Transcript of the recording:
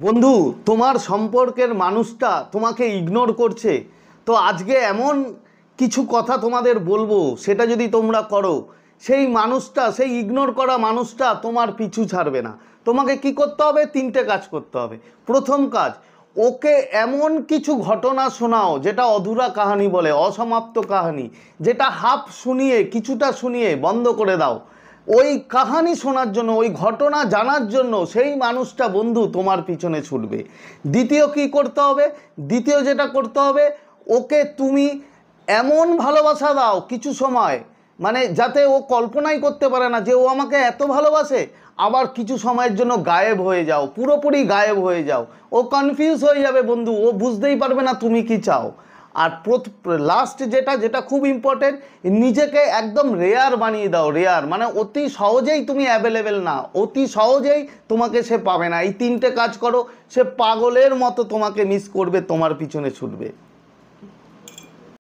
বন্ধু, তোমার সম্পর্কের মানুষটা তোমাকে ইগনোর করছে। তো আজকে এমন কিছু কথা তোমাদের বলবো, সেটা যদি তোমরা করো, সেই মানুষটা, সেই ইগনোর করা মানুষটা তোমার পিছু ছাড়বে না। তোমাকে কি করতে হবে? তিনটে কাজ করতে হবে। প্রথম কাজ, ওকে এমন কিছু ঘটনা শোনাও যেটা অধুরা কাহানি বলে, অসমাপ্ত কাহানি, যেটা হাফ শুনিয়ে, কিছুটা শুনিয়ে বন্ধ করে দাও। ওই কাহানি শোনার জন্য, ওই ঘটনা জানার জন্য সেই মানুষটা বন্ধু তোমার পিছনে ছুটবে। দ্বিতীয় কি করতে হবে? দ্বিতীয় যেটা করতে হবে, ওকে তুমি এমন ভালোবাসা দাও কিছু সময়, মানে যাতে ও কল্পনাই করতে পারে না যে ও আমাকে এত ভালোবাসে। আবার কিছু সময়ের জন্য গায়েব হয়ে যাও, পুরোপুরি গায়েব হয়ে যাও। ও কনফিউজ হয়ে যাবে বন্ধু, ও বুঝতেই পারবে না তুমি কি চাও। আর লাস্ট যেটা যেটা খুব ইম্পর্টেন্ট, নিজেকে একদম রেয়ার বানিয়ে দাও। রেয়ার মানে অতি সহজেই তুমি অ্যাভেলেবেল না, অতি সহজেই তোমাকে সে পাবে না। এই তিনটে কাজ করো, সে পাগলের মতো তোমাকে মিস করবে, তোমার পিছনে ছুটবে।